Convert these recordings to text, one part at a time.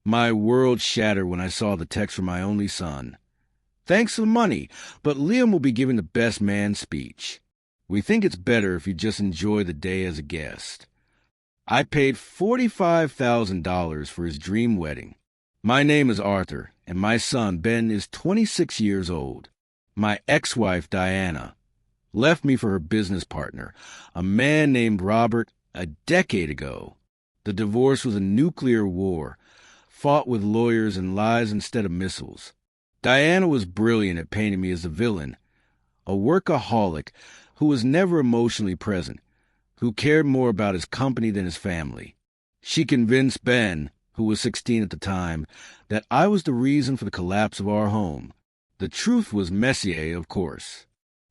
My world shattered when I saw the text from my only son. Thanks for the money, but Liam will be giving the best man speech. We think it's better if you just enjoy the day as a guest. I paid $45,000 for his dream wedding. My name is Arthur, and my son, Ben, is 26 years old. My ex-wife, Diana, left me for her business partner, a man named Robert, a decade ago. The divorce was a nuclear war, fought with lawyers and lies instead of missiles. Diana was brilliant at painting me as the villain, a workaholic who was never emotionally present, who cared more about his company than his family. She convinced Ben, who was 16 at the time, that I was the reason for the collapse of our home. The truth was Messier, of course.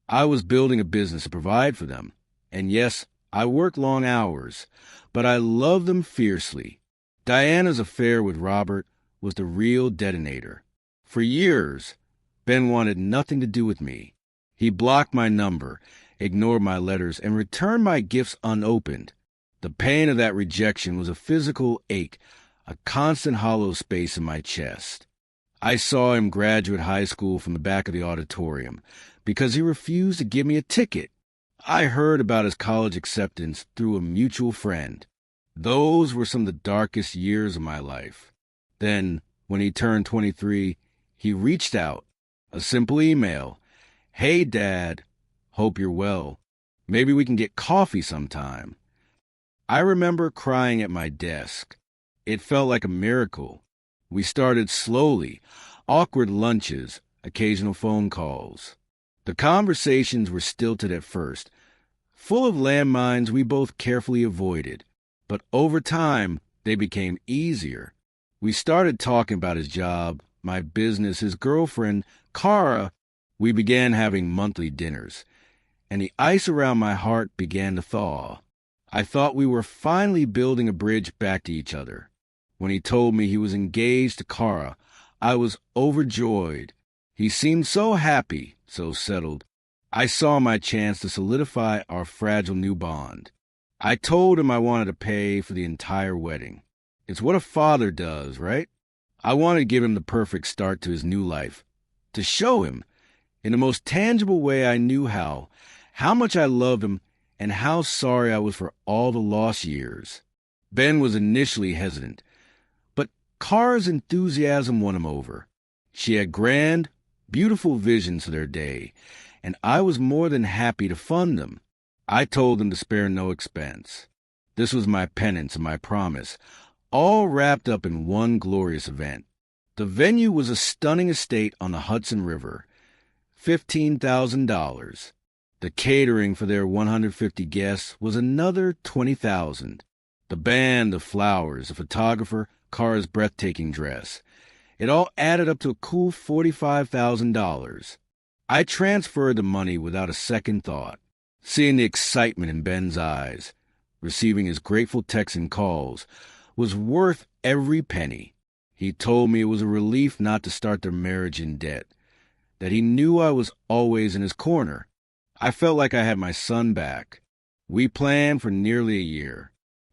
I was building a business to provide for them, and yes, I worked long hours, but I loved them fiercely. Diana's affair with Robert was the real detonator. For years, Ben wanted nothing to do with me. He blocked my number, ignored my letters, and returned my gifts unopened. The pain of that rejection was a physical ache, a constant hollow space in my chest. I saw him graduate high school from the back of the auditorium because he refused to give me a ticket. I heard about his college acceptance through a mutual friend. Those were some of the darkest years of my life. Then, when he turned 23, he reached out, a simple email. Hey, Dad, hope you're well. Maybe we can get coffee sometime. I remember crying at my desk. It felt like a miracle. We started slowly, awkward lunches, occasional phone calls. The conversations were stilted at first, full of landmines we both carefully avoided. But over time, they became easier. We started talking about his job, my business, his girlfriend, Cara. We began having monthly dinners, and the ice around my heart began to thaw. I thought we were finally building a bridge back to each other. When he told me he was engaged to Cara, I was overjoyed. He seemed so happy, so settled. I saw my chance to solidify our fragile new bond. I told him I wanted to pay for the entire wedding. It's what a father does, right? I wanted to give him the perfect start to his new life, to show him, in the most tangible way I knew how much I loved him and how sorry I was for all the lost years. Ben was initially hesitant, but Cara's enthusiasm won him over. She had grand, beautiful visions for their day, and I was more than happy to fund them. I told them to spare no expense. This was my penance and my promise, all wrapped up in one glorious event. The venue was a stunning estate on the Hudson River, $15,000. The catering for their 150 guests was another $20,000. The band, the flowers, the photographer, Cara's breathtaking dress. It all added up to a cool $45,000. I transferred the money without a second thought. Seeing the excitement in Ben's eyes, receiving his grateful texts and calls, was worth every penny. He told me it was a relief not to start their marriage in debt, that he knew I was always in his corner. I felt like I had my son back. We planned for nearly a year.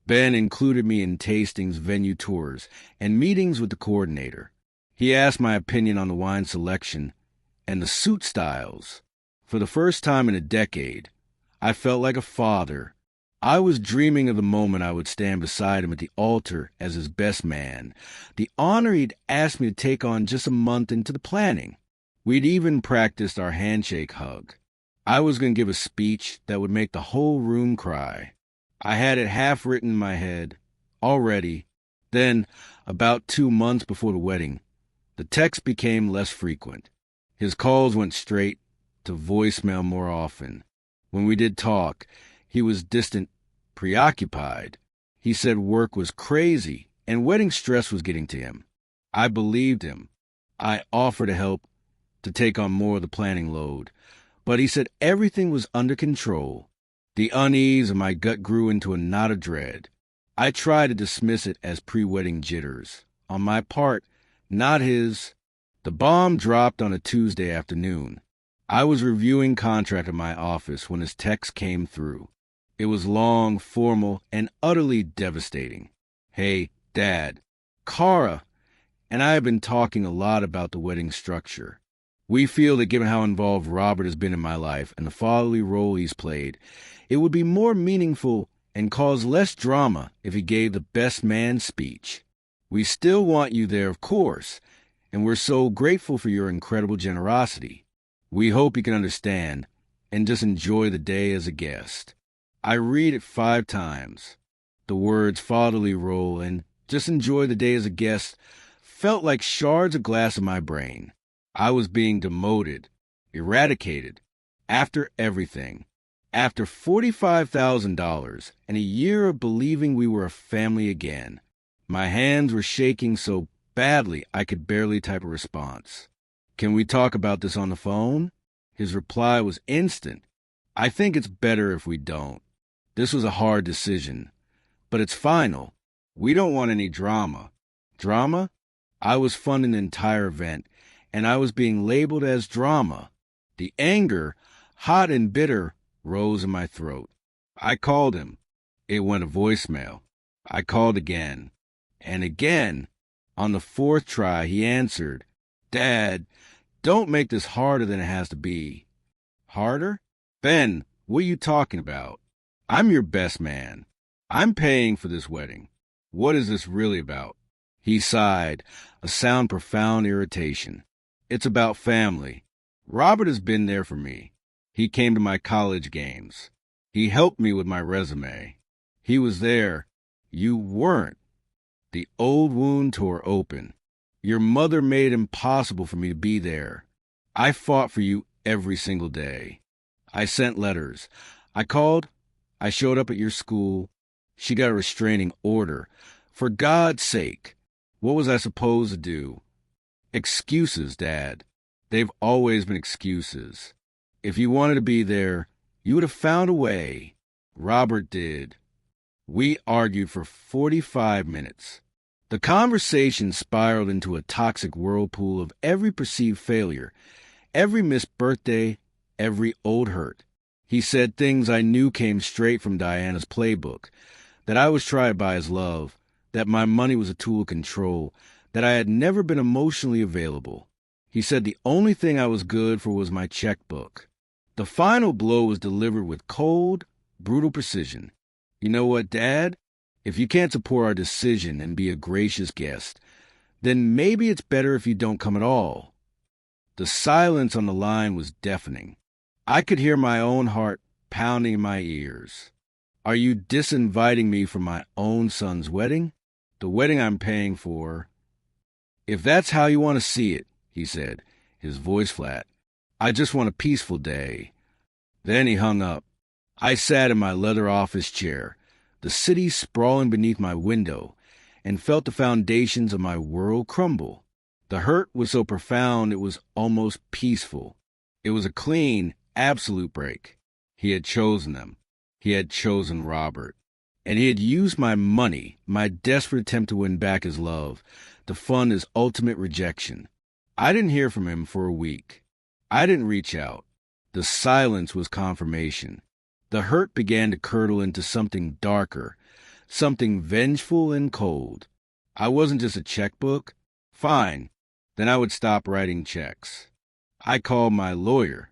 Ben included me in tastings, venue tours, and meetings with the coordinator. He asked my opinion on the wine selection and the suit styles. For the first time in a decade, I felt like a father. I was dreaming of the moment I would stand beside him at the altar as his best man, the honor he'd asked me to take on just a month into the planning. We'd even practiced our handshake hug. I was going to give a speech that would make the whole room cry. I had it half written in my head, already. Then, about 2 months before the wedding, the texts became less frequent. His calls went straight to voicemail more often. When we did talk, he was distant, preoccupied. He said work was crazy and wedding stress was getting to him. I believed him. I offered to help, to take on more of the planning load. But he said everything was under control. The unease of my gut grew into a knot of dread. I tried to dismiss it as pre-wedding jitters. On my part, not his. The bomb dropped on a Tuesday afternoon. I was reviewing contract in my office when his text came through. It was long, formal, and utterly devastating. Hey, Dad, Cara and I have been talking a lot about the wedding structure. We feel that given how involved Robert has been in my life and the fatherly role he's played, it would be more meaningful and cause less drama if he gave the best man speech. We still want you there, of course, and we're so grateful for your incredible generosity. We hope you can understand and just enjoy the day as a guest. I read it 5 times. The words fatherly role and just enjoy the day as a guest felt like shards of glass in my brain. I was being demoted, eradicated, after everything. After $45,000 and a year of believing we were a family again. My hands were shaking so badly I could barely type a response. Can we talk about this on the phone? His reply was instant. I think it's better if we don't. This was a hard decision, but it's final. We don't want any drama. Drama? I was funding the entire event, and I was being labeled as drama. The anger, hot and bitter, rose in my throat. I called him. It went to voicemail. I called again. And again. On the 4th try, he answered, Dad, don't make this harder than it has to be. Harder? Ben, what are you talking about? I'm your best man. I'm paying for this wedding. What is this really about? He sighed, a sound profound irritation. It's about family. Robert has been there for me. He came to my college games. He helped me with my resume. He was there. You weren't. The old wound tore open. Your mother made it impossible for me to be there. I fought for you every single day. I sent letters. I called. I showed up at your school. She got a restraining order. For God's sake, what was I supposed to do? Excuses, Dad. They've always been excuses. If you wanted to be there, you would have found a way. Robert did. We argued for 45 minutes. The conversation spiraled into a toxic whirlpool of every perceived failure, every missed birthday, every old hurt. He said things I knew came straight from Diana's playbook, that I was tried by his love, that my money was a tool of control, that I had never been emotionally available. He said the only thing I was good for was my checkbook. The final blow was delivered with cold, brutal precision. You know what, Dad? If you can't support our decision and be a gracious guest, then maybe it's better if you don't come at all. The silence on the line was deafening. I could hear my own heart pounding in my ears. Are you disinviting me from my own son's wedding? The wedding I'm paying for. If that's how you want to see it, he said, his voice flat. I just want a peaceful day. Then he hung up. I sat in my leather office chair, the city sprawling beneath my window, and felt the foundations of my world crumble. The hurt was so profound it was almost peaceful. It was a clean, absolute break. He had chosen them. He had chosen Robert. And he had used my money, my desperate attempt to win back his love, to fund his ultimate rejection. I didn't hear from him for a week. I didn't reach out. The silence was confirmation. The hurt began to curdle into something darker, something vengeful and cold. I wasn't just a checkbook. Fine. Then I would stop writing checks. I called my lawyer.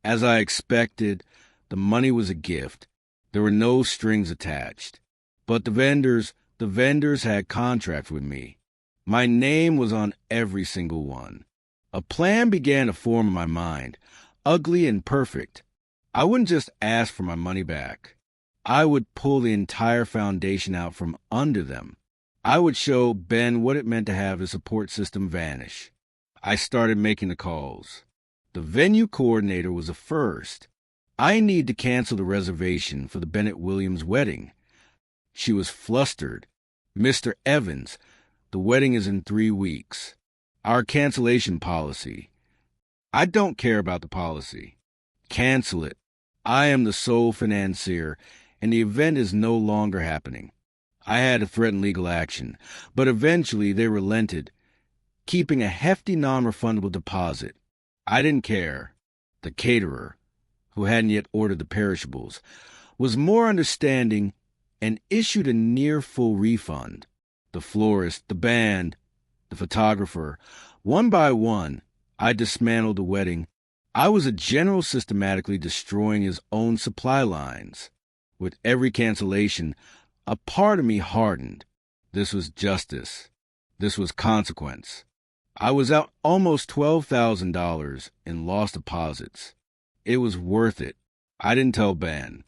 As I expected, the money was a gift. There were no strings attached. But the vendors had contracts with me. My name was on every single one. A plan began to form in my mind, ugly and perfect. I wouldn't just ask for my money back. I would pull the entire foundation out from under them. I would show Ben what it meant to have a support system vanish. I started making the calls. The venue coordinator was the first. I need to cancel the reservation for the Bennett Williams wedding. She was flustered. Mr. Evans, the wedding is in 3 weeks. Our cancellation policy. I don't care about the policy. Cancel it. I am the sole financier, and the event is no longer happening. I had to threaten legal action, but eventually they relented, keeping a hefty non-refundable deposit. I didn't care. The caterer, who hadn't yet ordered the perishables, was more understanding and issued a near full refund. The florist, the band, the photographer. One by one, I dismantled the wedding. I was a general systematically destroying his own supply lines. With every cancellation, a part of me hardened. This was justice. This was consequence. I was out almost $12,000 in lost deposits. It was worth it. I didn't tell Ben.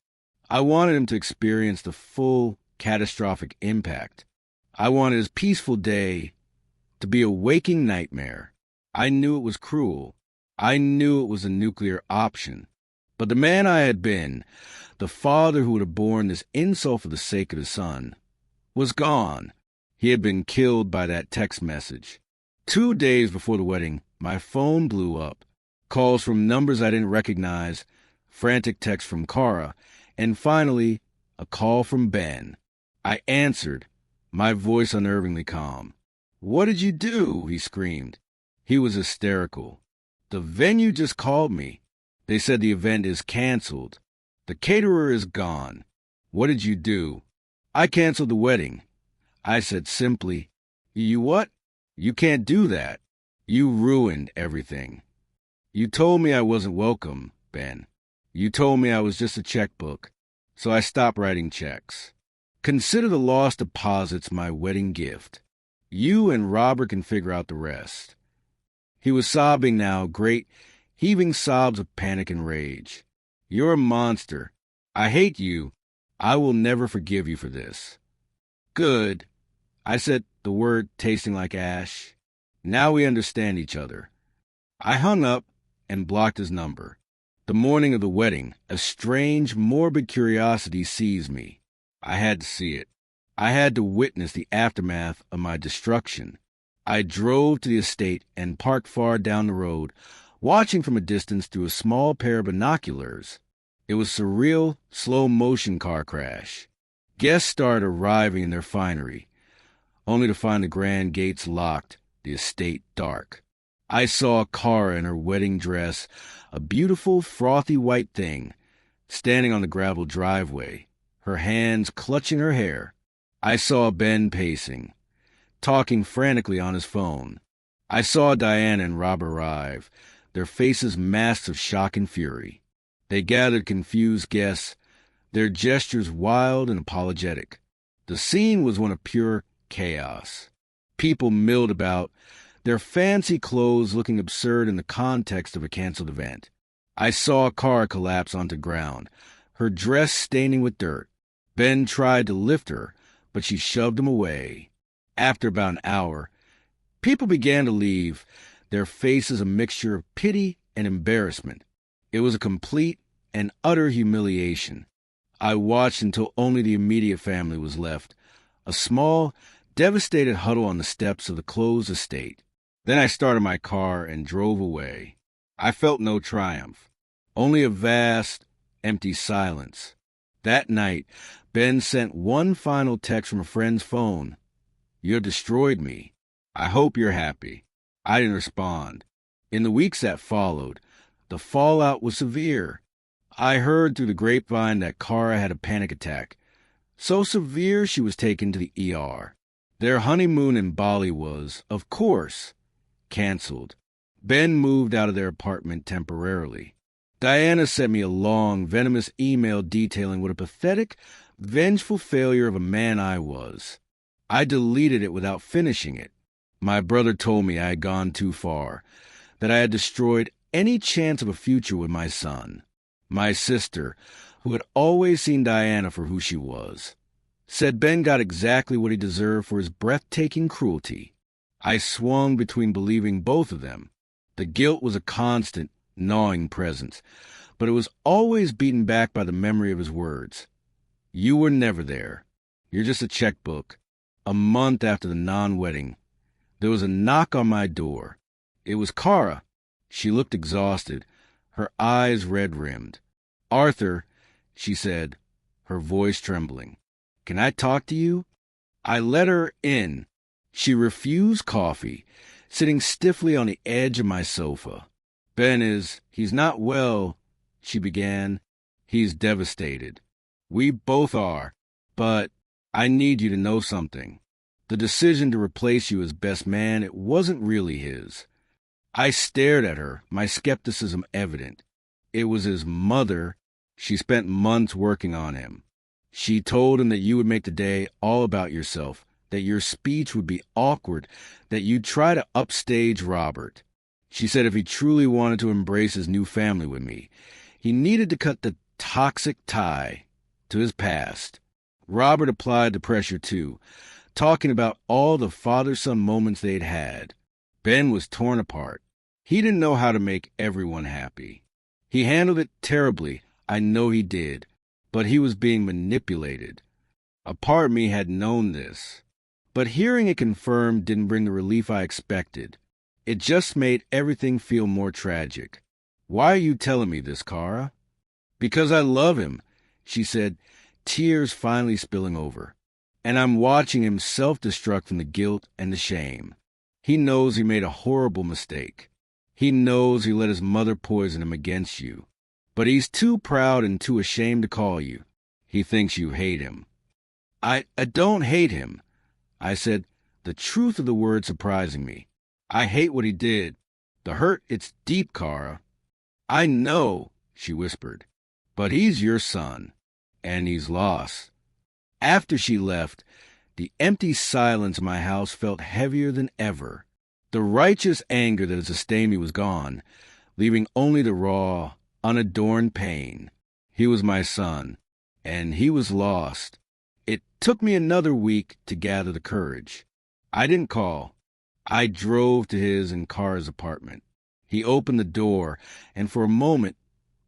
I wanted him to experience the full catastrophic impact. I wanted his peaceful day to be a waking nightmare. I knew it was cruel. I knew it was a nuclear option. But the man I had been, the father who would have borne this insult for the sake of his son, was gone. He had been killed by that text message. 2 days before the wedding, my phone blew up. Calls from numbers I didn't recognize, frantic texts from Cara, and finally, a call from Ben. I answered, my voice unnervingly calm. "What did you do?" he screamed. He was hysterical. "The venue just called me. They said the event is canceled. The caterer is gone. What did you do?" "I canceled the wedding." I said simply, "You what? You can't do that. You ruined everything. You told me I wasn't welcome, Ben. You told me I was just a checkbook, so I stopped writing checks. Consider the lost deposits my wedding gift. You and Robert can figure out the rest." He was sobbing now, great, heaving sobs of panic and rage. "You're a monster. I hate you. I will never forgive you for this." "Good," I said, the word tasting like ash. "Now we understand each other." I hung up and blocked his number. The morning of the wedding, a strange, morbid curiosity seized me. I had to see it. I had to witness the aftermath of my destruction. I drove to the estate and parked far down the road, watching from a distance through a small pair of binoculars. It was a surreal, slow-motion car crash. Guests started arriving in their finery, only to find the grand gates locked, the estate dark. I saw Cara in her wedding dress, a beautiful, frothy white thing, standing on the gravel driveway, her hands clutching her hair. I saw Ben pacing, talking frantically on his phone. I saw Diana and Rob arrive, their faces masks of shock and fury. They gathered confused guests, their gestures wild and apologetic. The scene was one of pure chaos. People milled about, their fancy clothes looking absurd in the context of a canceled event. I saw Cara collapse onto ground, her dress staining with dirt. Ben tried to lift her, but she shoved him away. After about an hour, people began to leave, their faces a mixture of pity and embarrassment. It was a complete and utter humiliation. I watched until only the immediate family was left, a small, devastated huddle on the steps of the closed estate. Then I started my car and drove away. I felt no triumph, only a vast, empty silence. That night, Ben sent one final text from a friend's phone. "You destroyed me. I hope you're happy." I didn't respond. In the weeks that followed, the fallout was severe. I heard through the grapevine that Cara had a panic attack, so severe she was taken to the ER. Their honeymoon in Bali was, of course, canceled. Ben moved out of their apartment temporarily. Diana sent me a long, venomous email detailing what a pathetic, vengeful failure of a man I was. I deleted it without finishing it. My brother told me I had gone too far, that I had destroyed any chance of a future with my son. My sister, who had always seen Diana for who she was, said Ben got exactly what he deserved for his breathtaking cruelty. I swung between believing both of them. The guilt was a constant, gnawing presence, but it was always beaten back by the memory of his words. "You were never there. You're just a checkbook." A month after the non-wedding, there was a knock on my door. It was Cara. She looked exhausted, her eyes red-rimmed. "Arthur," she said, her voice trembling. "Can I talk to you?" I let her in. She refused coffee, sitting stiffly on the edge of my sofa. He's not well," she began. "He's devastated. We both are. But I need you to know something." The decision to replace you as best man, it wasn't really his. I stared at her, my skepticism evident. It was his mother. She spent months working on him. She told him that you would make the day all about yourself, that your speech would be awkward, that you'd try to upstage Robert. She said if he truly wanted to embrace his new family with me, he needed to cut the toxic tie to his past. Robert applied the pressure too, talking about all the father-son moments they'd had. Ben was torn apart. He didn't know how to make everyone happy. He handled it terribly, I know he did, but he was being manipulated. A part of me had known this, but hearing it confirmed didn't bring the relief I expected. It just made everything feel more tragic. Why are you telling me this, Kara? Because I love him, she said, tears finally spilling over. And I'm watching him self-destruct from the guilt and the shame. He knows he made a horrible mistake. He knows he let his mother poison him against you. But he's too proud and too ashamed to call you. He thinks you hate him. I don't hate him, I said, the truth of the word surprising me. I hate what he did. The hurt, it's deep, Kara. I know, she whispered, but he's your son, and he's lost. After she left, the empty silence in my house felt heavier than ever. The righteous anger that had sustained me was gone, leaving only the raw, unadorned pain. He was my son, and he was lost. It took me another week to gather the courage. I didn't call. I drove to his and Kara's apartment. He opened the door, and for a moment,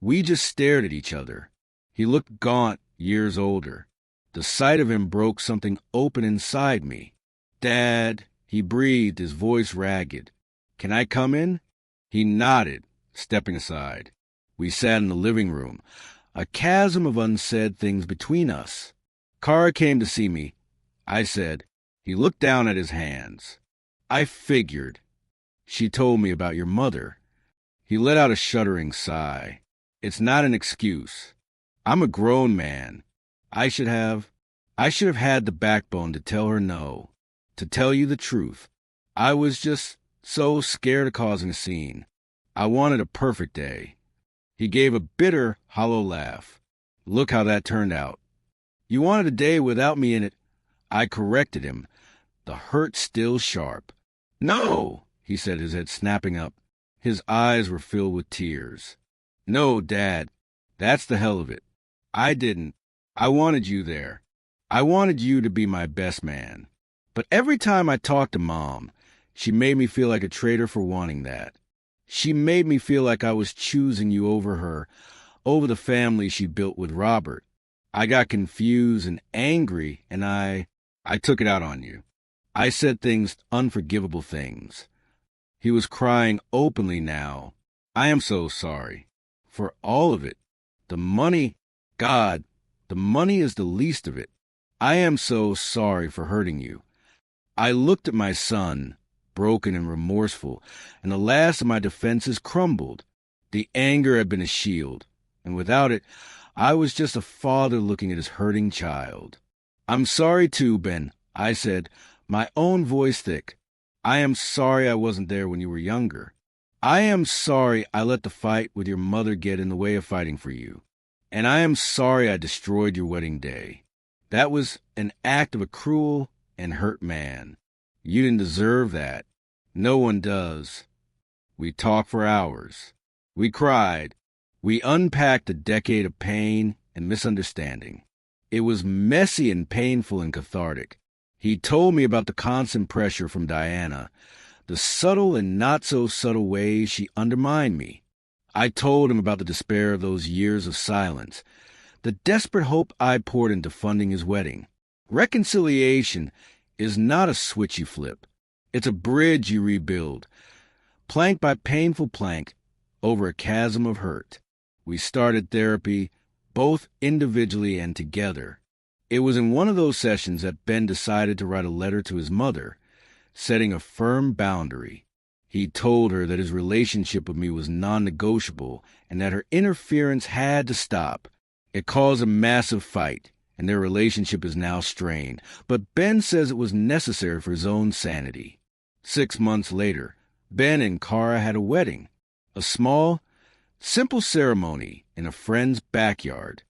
we just stared at each other. He looked gaunt, years older. The sight of him broke something open inside me. Dad, he breathed, his voice ragged. Can I come in? He nodded, stepping aside. We sat in the living room, a chasm of unsaid things between us. Kara came to see me, I said. He looked down at his hands. I figured. She told me about your mother. He let out a shuddering sigh. It's not an excuse. I'm a grown man. I should have had the backbone to tell her no, to tell you the truth. I was just so scared of causing a scene. I wanted a perfect day. He gave a bitter, hollow laugh. Look how that turned out. You wanted a day without me in it. I corrected him, the hurt still sharp. No, he said, his head snapping up. His eyes were filled with tears. No, Dad, that's the hell of it. I didn't. I wanted you there. I wanted you to be my best man. But every time I talked to Mom, she made me feel like a traitor for wanting that. She made me feel like I was choosing you over her, over the family she built with Robert. I got confused and angry, and I took it out on you. I said unforgivable things. He was crying openly now. I am so sorry. For all of it. The money, God, the money is the least of it. I am so sorry for hurting you. I looked at my son, broken and remorseful, and the last of my defenses crumbled. The anger had been a shield, and without it, I was just a father looking at his hurting child. I'm sorry too, Ben, I said, my own voice thick. I am sorry I wasn't there when you were younger. I am sorry I let the fight with your mother get in the way of fighting for you. And I am sorry I destroyed your wedding day. That was an act of a cruel and hurt man. You didn't deserve that. No one does. We talked for hours. We cried. We unpacked a decade of pain and misunderstanding. It was messy and painful and cathartic. He told me about the constant pressure from Diana, the subtle and not-so-subtle ways she undermined me. I told him about the despair of those years of silence, the desperate hope I poured into funding his wedding. Reconciliation is not a switch you flip. It's a bridge you rebuild, plank by painful plank, over a chasm of hurt. We started therapy, both individually and together. It was in one of those sessions that Ben decided to write a letter to his mother, setting a firm boundary. He told her that his relationship with me was non-negotiable and that her interference had to stop. It caused a massive fight, and their relationship is now strained, but Ben says it was necessary for his own sanity. 6 months later, Ben and Cara had a wedding, a small, simple ceremony in a friend's backyard.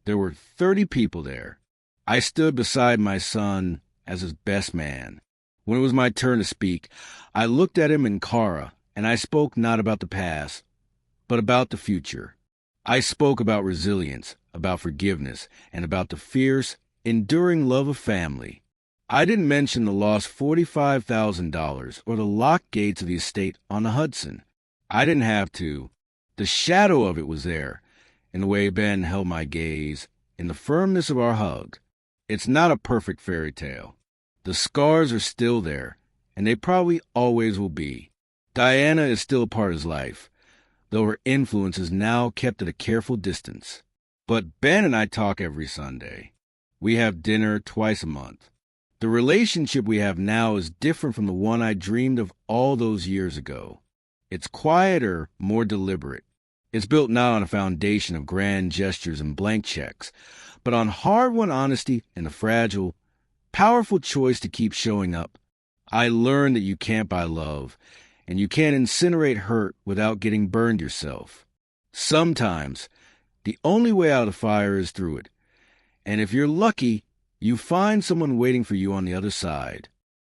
There were 30 people there. I stood beside my son as his best man. When it was my turn to speak, I looked at him and Cara, and I spoke not about the past, but about the future. I spoke about resilience, about forgiveness, and about the fierce, enduring love of family. I didn't mention the lost $45,000 or the locked gates of the estate on the Hudson. I didn't have to. The shadow of it was there, in the way Ben held my gaze, in the firmness of our hug. It's not a perfect fairy tale. The scars are still there, and they probably always will be. Diana is still a part of his life, though her influence is now kept at a careful distance. But Ben and I talk every Sunday. We have dinner twice a month. The relationship we have now is different from the one I dreamed of all those years ago. It's quieter, more deliberate. It's built now on a foundation of grand gestures and blank checks, but on hard-won honesty and the fragile, powerful choice to keep showing up. I learned that you can't buy love, and you can't incinerate hurt without getting burned yourself. Sometimes, the only way out of fire is through it, and if you're lucky, you find someone waiting for you on the other side.